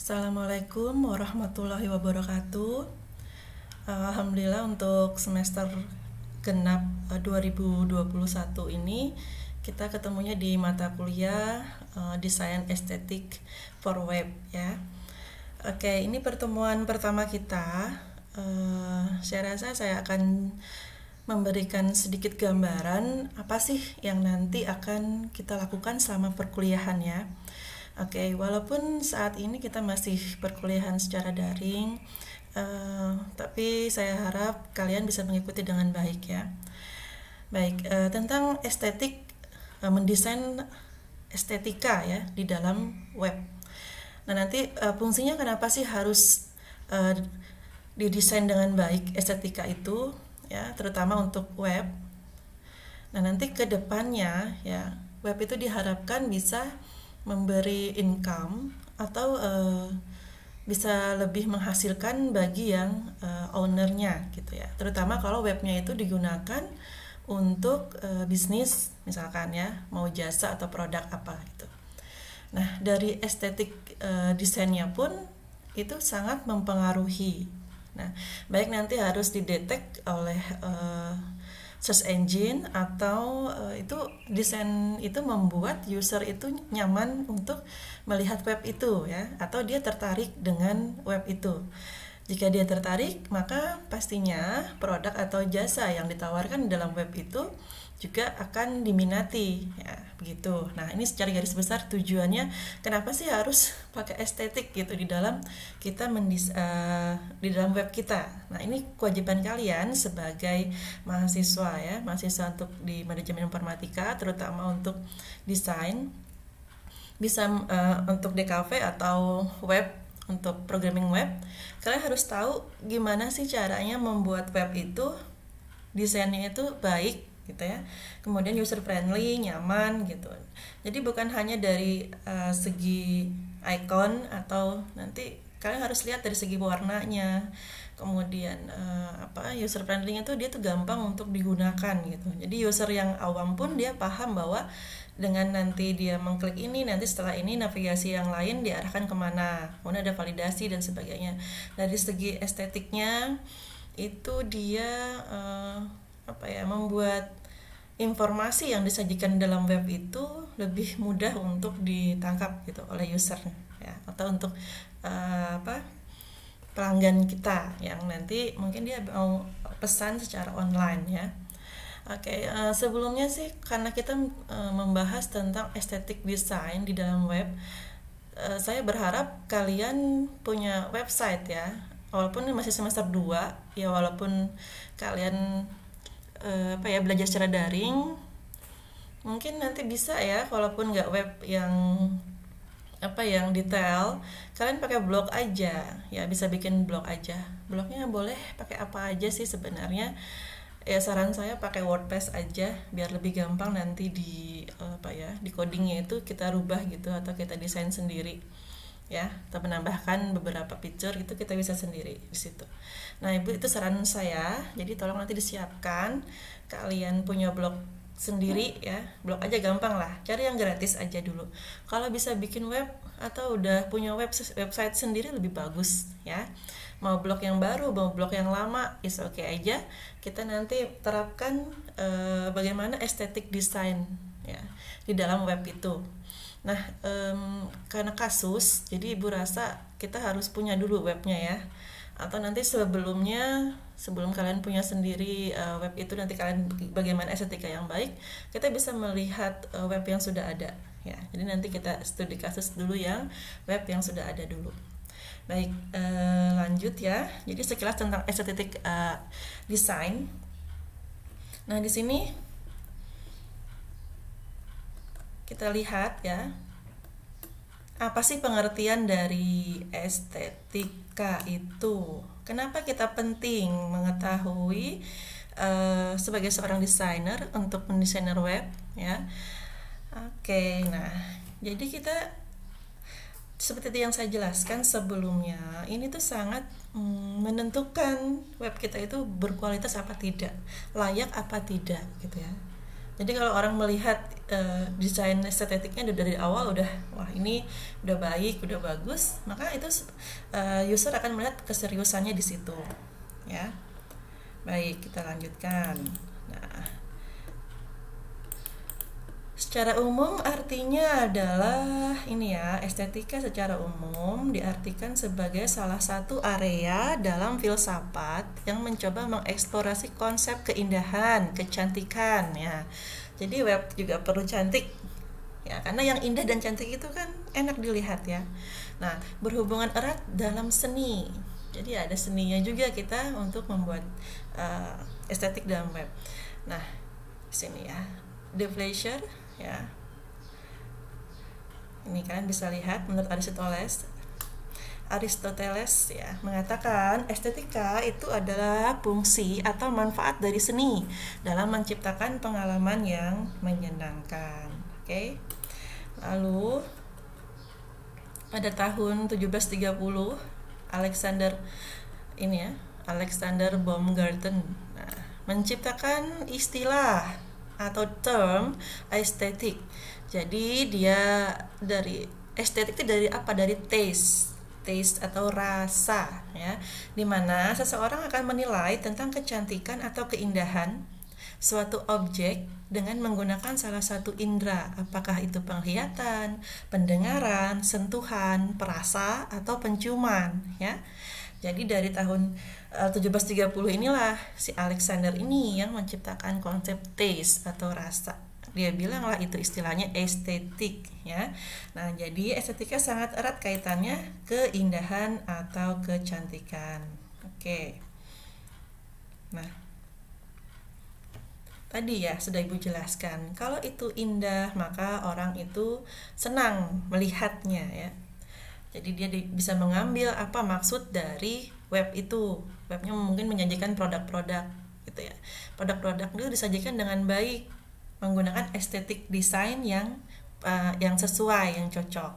Assalamualaikum warahmatullahi wabarakatuh. Alhamdulillah untuk semester genap 2021 ini kita ketemunya di mata kuliah Desain Estetik for Web ya. Oke, ini pertemuan pertama kita. Saya rasa saya akan memberikan sedikit gambaran apa sih yang nanti akan kita lakukan selama perkuliahan ya. Oke, walaupun saat ini kita masih perkuliahan secara daring, tapi saya harap kalian bisa mengikuti dengan baik ya. Baik, tentang estetik, mendesain estetika ya di dalam web. Nah, nanti fungsinya kenapa sih harus didesain dengan baik estetika itu ya, terutama untuk web. Nah, nanti ke depannya ya, web itu diharapkan bisa memberi income atau bisa lebih menghasilkan bagi yang ownernya gitu ya, terutama kalau webnya itu digunakan untuk bisnis misalkan ya, mau jasa atau produk apa gitu. Nah, dari estetik desainnya pun itu sangat mempengaruhi. Nah, baik nanti harus didetek oleh search engine atau itu desain itu membuat user itu nyaman untuk melihat web itu ya, atau dia tertarik dengan web itu. Jika dia tertarik, maka pastinya produk atau jasa yang ditawarkan dalam web itu juga akan diminati ya, begitu. Nah, ini secara garis besar tujuannya kenapa sih harus pakai estetik gitu di dalam kita di dalam web kita. Nah, ini kewajiban kalian sebagai mahasiswa ya, mahasiswa untuk di manajemen informatika, terutama untuk desain, bisa untuk DKV atau web, untuk programming web, kalian harus tahu gimana sih caranya membuat web itu desainnya itu baik gitu ya, kemudian user friendly, nyaman gitu. Jadi bukan hanya dari segi icon, atau nanti kalian harus lihat dari segi warnanya, kemudian user friendly-nya tuh dia tuh gampang untuk digunakan gitu. Jadi user yang awam pun dia paham bahwa dengan nanti dia mengklik ini, nanti setelah ini navigasi yang lain diarahkan kemana, kemudian ada validasi dan sebagainya. Dari segi estetiknya itu dia membuat informasi yang disajikan dalam web itu lebih mudah untuk ditangkap gitu oleh user ya, atau untuk pelanggan kita yang nanti mungkin dia mau pesan secara online ya. Oke, sebelumnya sih karena kita membahas tentang estetik desain di dalam web, saya berharap kalian punya website ya. Walaupun ini masih semester 2 ya, walaupun kalian belajar secara daring, mungkin nanti bisa ya, walaupun nggak web yang detail, kalian pakai blog aja ya, bisa bikin blog aja. Blognya boleh pakai apa aja sih sebenarnya ya, saran saya pakai WordPress aja biar lebih gampang nanti di codingnya itu kita rubah gitu, atau kita desain sendiri ya, atau menambahkan beberapa feature itu kita bisa sendiri di situ. Nah, Ibu, itu saran saya. Jadi tolong nanti disiapkan kalian punya blog sendiri ya. Blog aja gampang lah. Cari yang gratis aja dulu. Kalau bisa bikin web atau udah punya website sendiri lebih bagus ya. Mau blog yang baru, mau blog yang lama, is okay aja. Kita nanti terapkan bagaimana estetik desain ya di dalam web itu. Nah, karena kasus, jadi Ibu rasa kita harus punya dulu webnya ya. Atau nanti sebelum kalian punya sendiri web itu, nanti kalian bagaimana estetika yang baik, kita bisa melihat web yang sudah ada ya. Jadi nanti kita studi kasus dulu yang web yang sudah ada dulu. Baik, lanjut ya. Jadi sekilas tentang estetik desain. Nah, di sini kita lihat ya, apa sih pengertian dari estetika itu? Kenapa kita penting mengetahui sebagai seorang desainer untuk mendesainer web ya? Oke, nah jadi kita seperti yang saya jelaskan sebelumnya, ini tuh sangat menentukan web kita itu berkualitas apa tidak, layak apa tidak gitu ya. Jadi kalau orang melihat desain estetiknya dari awal udah, wah ini udah baik, udah bagus, maka itu user akan melihat keseriusannya di situ, ya. Baik, kita lanjutkan. Nah, secara umum artinya adalah ini ya, estetika secara umum diartikan sebagai salah satu area dalam filsafat yang mencoba mengeksplorasi konsep keindahan, kecantikan ya. Jadi web juga perlu cantik ya, karena yang indah dan cantik itu kan enak dilihat ya. Nah, berhubungan erat dalam seni. Jadi ada seninya juga kita untuk membuat estetik dalam web. Nah, sini ya, the pleasure ya, ini kalian bisa lihat menurut Aristoteles ya mengatakan estetika itu adalah fungsi atau manfaat dari seni dalam menciptakan pengalaman yang menyenangkan. Oke. Lalu pada tahun 1730 Alexander Baumgarten menciptakan istilah atau term estetik. Jadi dia dari estetik itu dari apa? Dari taste atau rasa ya. Dimana seseorang akan menilai tentang kecantikan atau keindahan suatu objek dengan menggunakan salah satu indera, apakah itu penglihatan, pendengaran, sentuhan, perasa atau penciuman ya. Jadi dari tahun 1730 inilah si Alexander ini yang menciptakan konsep taste atau rasa. Dia bilang lah itu istilahnya estetik ya. Nah, jadi estetika sangat erat kaitannya keindahan atau kecantikan. Oke. Nah, tadi ya sudah Ibu jelaskan, kalau itu indah maka orang itu senang melihatnya ya. Jadi dia bisa mengambil apa maksud dari web itu. Webnya mungkin menyajikan produk-produk gitu ya. Produk-produk itu disajikan dengan baik menggunakan estetik desain yang sesuai, yang cocok.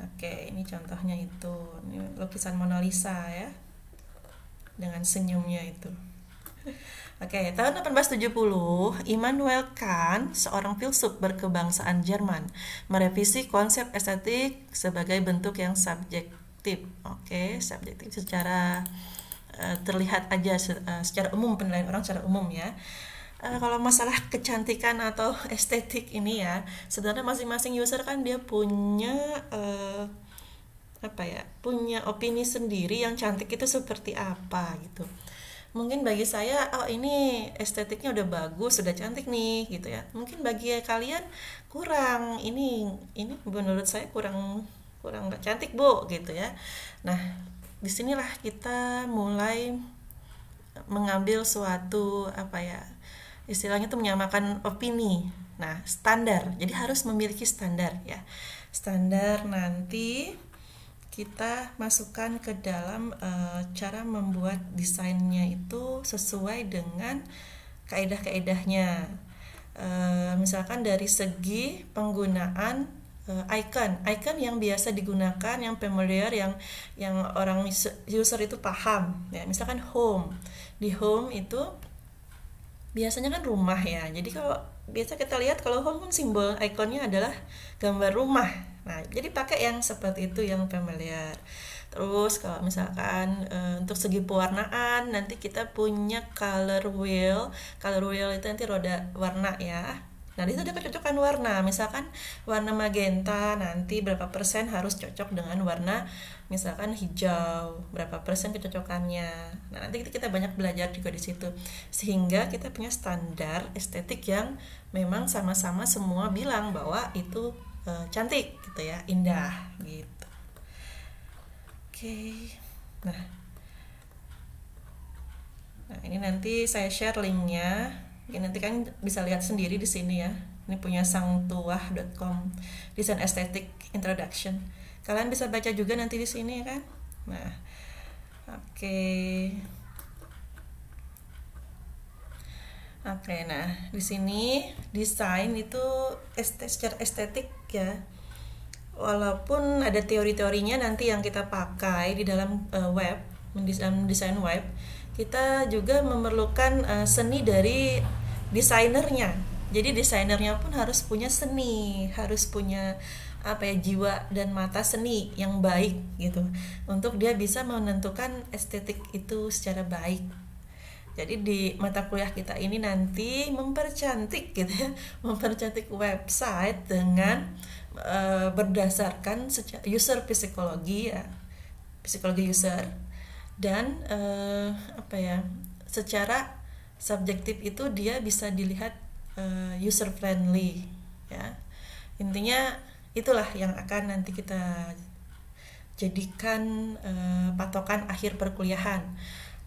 Oke, ini contohnya itu. Ini lukisan Mona Lisa ya. Dengan senyumnya itu. Oke, tahun 1870, Immanuel Kant, seorang filsuf berkebangsaan Jerman, merevisi konsep estetik sebagai bentuk yang subjektif. Oke, subjektif secara terlihat aja secara umum, penilaian orang secara umum ya. Kalau masalah kecantikan atau estetik ini ya, sebenarnya masing-masing user kan dia punya punya opini sendiri yang cantik itu seperti apa gitu. Mungkin bagi saya, oh ini estetiknya udah bagus, sudah cantik nih gitu ya. Mungkin bagi kalian kurang, ini menurut saya kurang nggak cantik Bu gitu ya. Nah, disinilah kita mulai mengambil suatu istilahnya tuh menyamakan opini. Nah, standar. Jadi harus memiliki standar ya. Standar nanti kita masukkan ke dalam cara membuat desainnya itu sesuai dengan kaidah-kaidahnya. Misalkan dari segi penggunaan icon yang biasa digunakan, yang familiar, yang orang user itu paham ya. Misalkan home, di home itu biasanya kan rumah ya. Jadi kalau biasa kita lihat kalau home kan simbol ikonnya adalah gambar rumah. Nah, jadi pakai yang seperti itu yang familiar. Terus kalau misalkan untuk segi pewarnaan nanti kita punya color wheel. Color wheel itu nanti roda warna ya. Nah, itu ada kecocokan warna. Misalkan warna magenta nanti berapa persen harus cocok dengan warna misalkan hijau, berapa persen kecocokannya. Nah, nanti kita banyak belajar juga di situ. Sehingga kita punya standar estetik yang memang sama-sama semua bilang bahwa itu cantik gitu ya, indah gitu. Oke. Nah, ini nanti saya share linknya. Ini nanti kan bisa lihat sendiri di sini ya. Ini punya sangtuah.com, Design Aesthetic Introduction. Kalian bisa baca juga nanti di sini kan. Nah, oke. Nah di sini desain itu secara estetik ya. Walaupun ada teori-teorinya nanti yang kita pakai di dalam web, mendesain web, kita juga memerlukan seni dari desainernya Jadi desainernya pun harus punya seni, harus punya jiwa dan mata seni yang baik gitu, untuk dia bisa menentukan estetik itu secara baik. Jadi di mata kuliah kita ini nanti mempercantik gitu ya, mempercantik website dengan berdasarkan user psikologi ya, psikologi user, dan secara subjektif itu dia bisa dilihat user friendly ya. Intinya itulah yang akan nanti kita jadikan patokan akhir perkuliahan.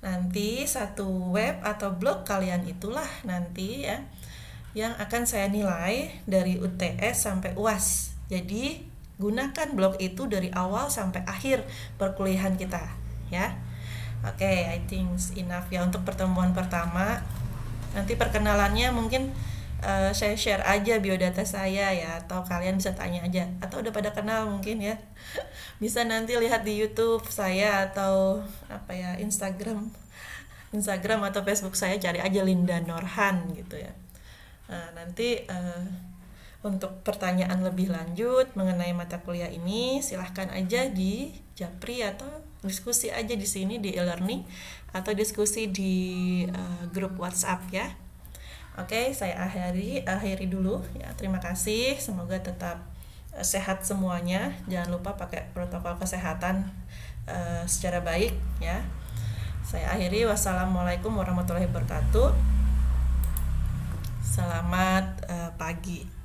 Nanti satu web atau blog kalian itulah nanti ya yang akan saya nilai dari UTS sampai UAS. Jadi gunakan blog itu dari awal sampai akhir perkuliahan kita ya. Oke, I think enough ya untuk pertemuan pertama. Nanti perkenalannya mungkin saya share aja biodata saya ya, atau kalian bisa tanya aja, atau udah pada kenal mungkin ya. Bisa nanti lihat di YouTube saya atau Instagram atau Facebook saya, cari aja Linda Norhan gitu ya. Nah, nanti untuk pertanyaan lebih lanjut mengenai mata kuliah ini silahkan aja di Japri, atau diskusi aja di sini di e-learning, atau diskusi di grup WhatsApp ya. Oke, saya akhiri dulu ya. Terima kasih, semoga tetap sehat semuanya. Jangan lupa pakai protokol kesehatan secara baik ya. Saya akhiri, wassalamualaikum warahmatullahi wabarakatuh. Selamat pagi.